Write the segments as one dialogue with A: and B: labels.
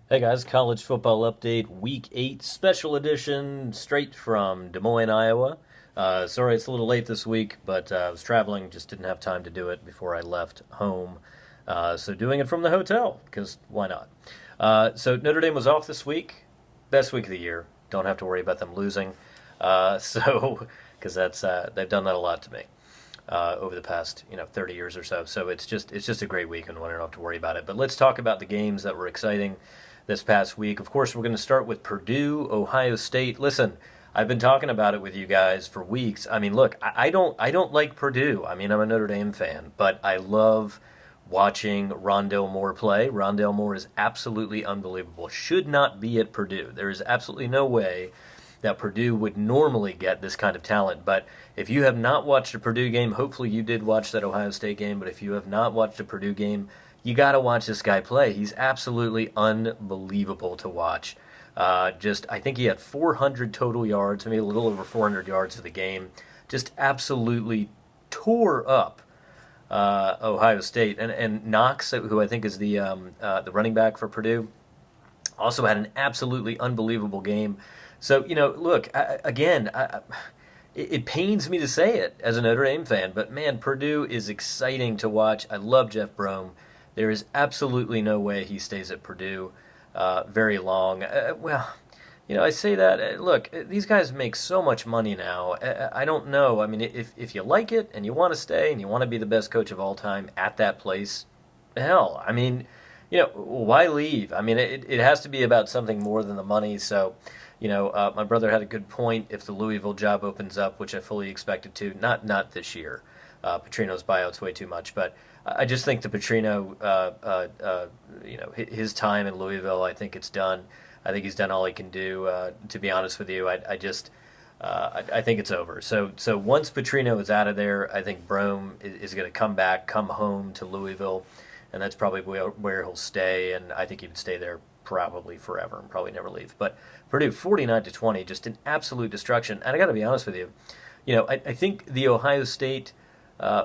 A: Hey guys, college football update, week 8 special edition, straight from Des Moines, Iowa. Sorry it's a little late this week, but I was traveling, just didn't have time to do it before I left home. So doing it from the hotel, because why not? So Notre Dame was off this week, best week of the year. Don't have to worry about them losing. Because they've done that a lot to me over the past 30 years or so. So it's just a great week and I don't have to worry about it. But let's talk about the games that were exciting this past week. Of course, we're going to start with Purdue, Ohio State. Listen, I've been talking about it with you guys for weeks. I mean, look, I don't like Purdue. I mean, I'm a Notre Dame fan, but I love watching Rondale Moore play. Rondale Moore is absolutely unbelievable. Should not be at Purdue. There is absolutely no way that Purdue would normally get this kind of talent. But if you have not watched a Purdue game, hopefully you did watch that Ohio State game, but if you have not watched a Purdue game, you got to watch this guy play. He's absolutely unbelievable to watch. I think he had 400 total yards, maybe a little over 400 yards for the game. Just absolutely tore up Ohio State. And Knox, who I think is the running back for Purdue, also had an absolutely unbelievable game. So, look, it pains me to say it as a Notre Dame fan, but man, Purdue is exciting to watch. I love Jeff Brom. There is absolutely no way he stays at Purdue very long. I say that. Look, these guys make so much money now. I don't know. I mean, if you like it and you want to stay and you want to be the best coach of all time at that place, hell, I mean, why leave? I mean, it has to be about something more than the money. So, my brother had a good point. If the Louisville job opens up, which I fully expect it to, not this year. Petrino's buyout's way too much, but I just think the Petrino, his time in Louisville, I think it's done. I think he's done all he can do. To be honest with you, I think it's over. So once Petrino is out of there, I think Brome is going to come home to Louisville, and that's probably where he'll stay. And I think he would stay there probably forever and probably never leave. But Purdue 49-20, just an absolute destruction. And I got to be honest with you, I think the Ohio State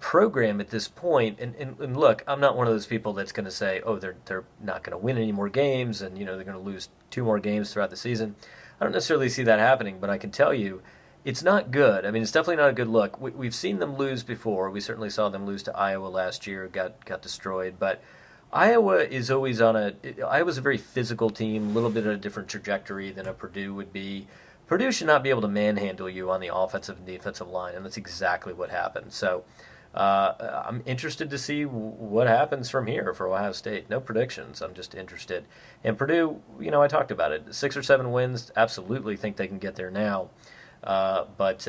A: program at this point, and look, I'm not one of those people that's going to say, oh, they're not going to win any more games, and they're going to lose 2 more games throughout the season. I don't necessarily see that happening, but I can tell you, it's not good. I mean, it's definitely not a good look. We've seen them lose before. We certainly saw them lose to Iowa last year, got destroyed, but Iowa is always Iowa's a very physical team, a little bit of a different trajectory than a Purdue would be. Purdue should not be able to manhandle you on the offensive and defensive line, and that's exactly what happened. So I'm interested to see what happens from here for Ohio State. No predictions. I'm just interested. And Purdue, I talked about it. 6 or 7 wins, absolutely think they can get there now, but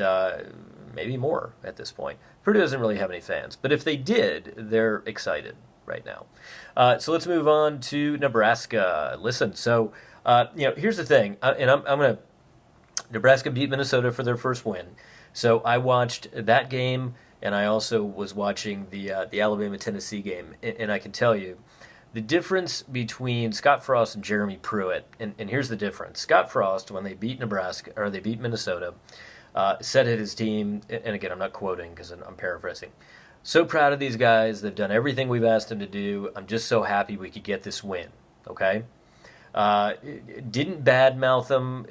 A: maybe more at this point. Purdue doesn't really have any fans, but if they did, they're excited right now. So let's move on to Nebraska. Listen, so here's the thing, and I'm going to. Nebraska beat Minnesota for their first win, so I watched that game, and I also was watching the Alabama-Tennessee game, and I can tell you the difference between Scott Frost and Jeremy Pruitt. And here's the difference: Scott Frost, when they beat they beat Minnesota, said to his team, and again, I'm not quoting because I'm paraphrasing. So proud of these guys. They've done everything we've asked them to do. I'm just so happy we could get this win. Okay? Didn't badmouth them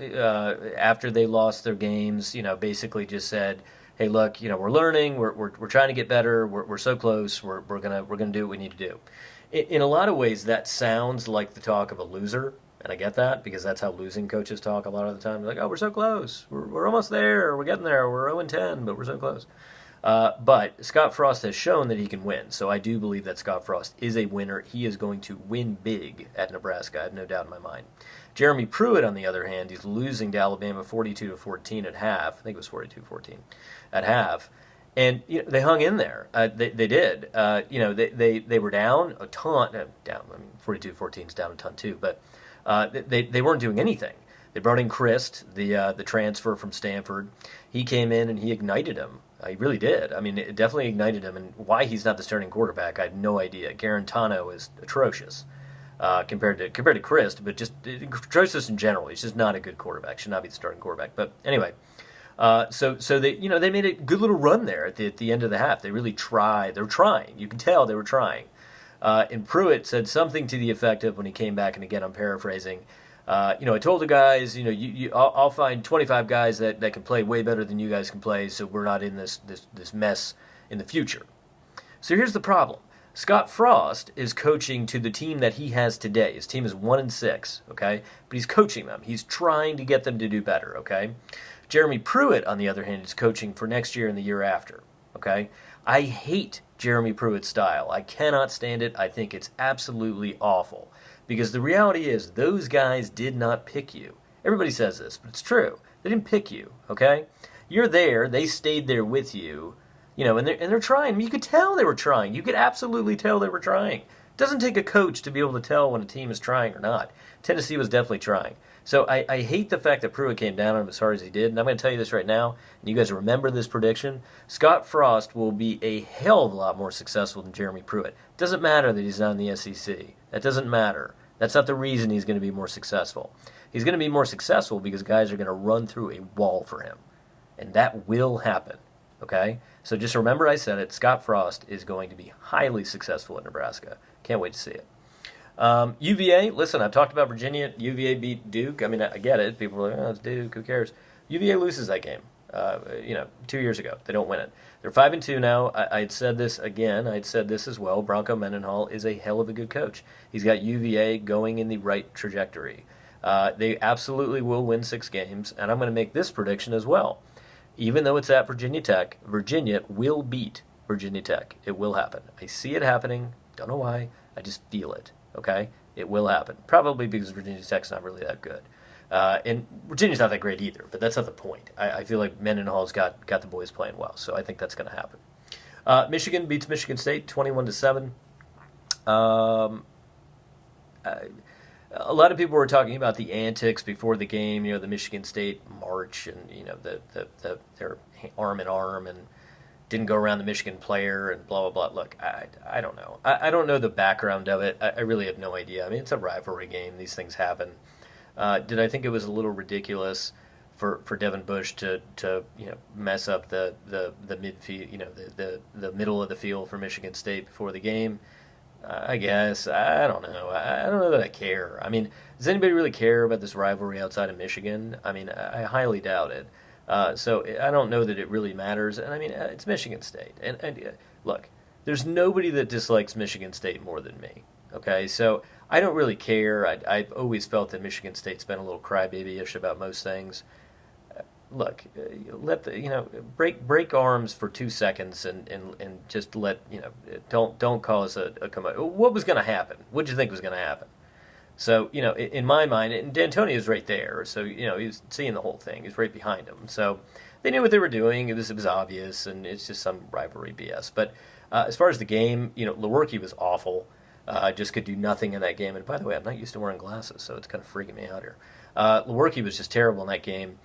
A: after they lost their games. Basically just said, "Hey, look, we're learning. We're trying to get better. We're so close. We're gonna do what we need to do." In a lot of ways, that sounds like the talk of a loser, and I get that because that's how losing coaches talk a lot of the time. They're like, "Oh, we're so close. We're almost there. We're getting there. We're 0-10, but we're so close." But Scott Frost has shown that he can win, so I do believe that Scott Frost is a winner. He is going to win big at Nebraska. I have no doubt in my mind. Jeremy Pruitt, on the other hand, he's losing to Alabama 42-14 at half. I think it was 42-14 at half. And they hung in there. They did. They were down a ton. Down. I mean, 42-14 is down a ton too. But they weren't doing anything. They brought in Christ, the transfer from Stanford. He came in and he ignited him. He really did. I mean, it definitely ignited him. And why he's not the starting quarterback, I have no idea. Garantano is atrocious compared to Christ, but just atrocious in general. He's just not a good quarterback. Should not be the starting quarterback. But anyway, so they made a good little run there at the end of the half. They really tried. They were trying. You can tell they were trying. And Pruitt said something to the effect of, when he came back, and again I'm paraphrasing, I told the guys, I'll find 25 guys that can play way better than you guys can play, so we're not in this mess in the future. So here's the problem. Scott Frost is coaching to the team that he has today. His team is 1-6, okay? But he's coaching them. He's trying to get them to do better, okay? Jeremy Pruitt, on the other hand, is coaching for next year and the year after, okay? I hate Jeremy Pruitt's style. I cannot stand it. I think it's absolutely awful. Because the reality is, those guys did not pick you. Everybody says this, but it's true. They didn't pick you, okay? You're there. They stayed there with you. And they're trying. You could tell they were trying. You could absolutely tell they were trying. It doesn't take a coach to be able to tell when a team is trying or not. Tennessee was definitely trying. So I hate the fact that Pruitt came down on him as hard as he did. And I'm going to tell you this right now, and you guys remember this prediction. Scott Frost will be a hell of a lot more successful than Jeremy Pruitt. It doesn't matter that he's not in the SEC. That doesn't matter. That's not the reason he's going to be more successful. He's going to be more successful because guys are going to run through a wall for him. And that will happen. Okay? So just remember I said it. Scott Frost is going to be highly successful at Nebraska. Can't wait to see it. UVA, listen, I've talked about Virginia. UVA beat Duke. I mean, I get it. People are like, it's Duke. Who cares? UVA loses that game, 2 years ago. They don't win it. They're 5-2 now. I'd said this again. I'd said this as well. Bronco Mendenhall is a hell of a good coach. He's got UVA going in the right trajectory. They absolutely will win 6 games, and I'm going to make this prediction as well. Even though it's at Virginia Tech, Virginia will beat Virginia Tech. It will happen. I see it happening. Don't know why. I just feel it. Okay? It will happen. Probably because Virginia Tech's not really that good. And Virginia's not that great either, but that's not the point. I feel like Mendenhall's got the boys playing well, so I think that's going to happen. Michigan beats Michigan State 21-7. A lot of people were talking about the antics before the game, the Michigan State march, and they're arm in arm and didn't go around the Michigan player and blah blah blah. Look, I don't know. I don't know the background of it. I really have no idea. I mean, it's a rivalry game. These things happen. Did I think it was a little ridiculous for Devin Bush to mess up the midfield, the middle of the field for Michigan State before the game? I guess. I don't know. I don't know that I care. I mean, does anybody really care about this rivalry outside of Michigan? I mean, I highly doubt it. So I don't know that it really matters. And I mean, it's Michigan State. And look, there's nobody that dislikes Michigan State more than me. Okay, so I don't really care. I've always felt that Michigan State's been a little crybaby-ish about most things. Look, let break arms for 2 seconds and just don't cause a commotion. What was going to happen? What did you think was going to happen? So in my mind, and D'Antonio's right there, so he's seeing the whole thing. He's right behind him, so they knew what they were doing. It was obvious, and it's just some rivalry BS. But as far as the game, Lewerke was awful. Just could do nothing in that game. And by the way, I'm not used to wearing glasses, so it's kind of freaking me out here. Lewerke was just terrible in that game.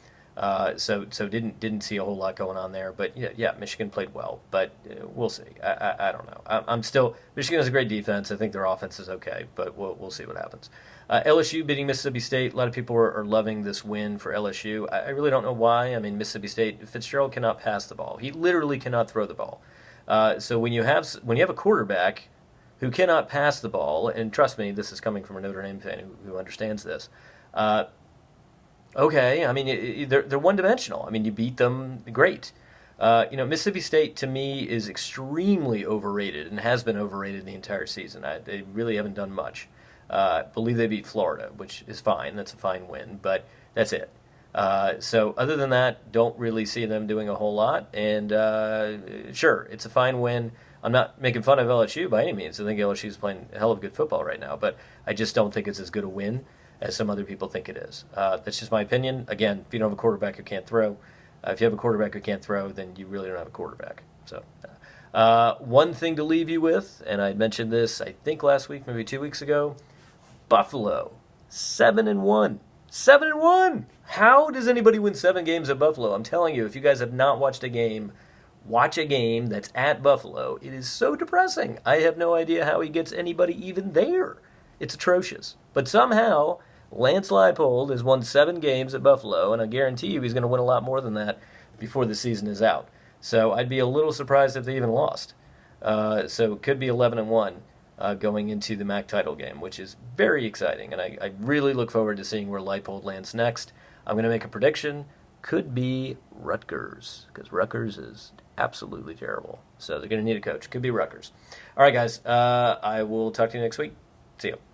A: So didn't see a whole lot going on there, but yeah, Michigan played well, but we'll see. I don't know. I'm still Michigan has a great defense. I think their offense is okay, but we'll see what happens. LSU beating Mississippi State. A lot of people are loving this win for LSU. I really don't know why. I mean, Mississippi State, Fitzgerald cannot pass the ball. He literally cannot throw the ball. So when you have a quarterback who cannot pass the ball, and trust me, this is coming from a Notre Dame fan who understands this. Okay, I mean, they're one-dimensional. I mean, you beat them, great. Mississippi State, to me, is extremely overrated and has been overrated the entire season. They really haven't done much. I believe they beat Florida, which is fine. That's a fine win, but that's it. So other than that, don't really see them doing a whole lot. And sure, it's a fine win. I'm not making fun of LSU by any means. I think LSU is playing a hell of good football right now, but I just don't think it's as good a win as some other people think it is. That's just my opinion. Again, if you don't have a quarterback who can't throw, if you have a quarterback who can't throw, then you really don't have a quarterback. So, one thing to leave you with, and I mentioned this, I think last week, maybe 2 weeks ago, Buffalo, 7-1. 7-1! How does anybody win 7 games at Buffalo? I'm telling you, if you guys have not watched a game, watch a game that's at Buffalo. It is so depressing. I have no idea how he gets anybody even there. It's atrocious. But somehow, Lance Leipold has won 7 games at Buffalo, and I guarantee you he's going to win a lot more than that before the season is out. So I'd be a little surprised if they even lost. So it could be 11-1. going into the MAC title game, which is very exciting. And I really look forward to seeing where Leipold lands next. I'm going to make a prediction. Could be Rutgers, because Rutgers is absolutely terrible. So they're going to need a coach. Could be Rutgers. All right, guys. I will talk to you next week. See you.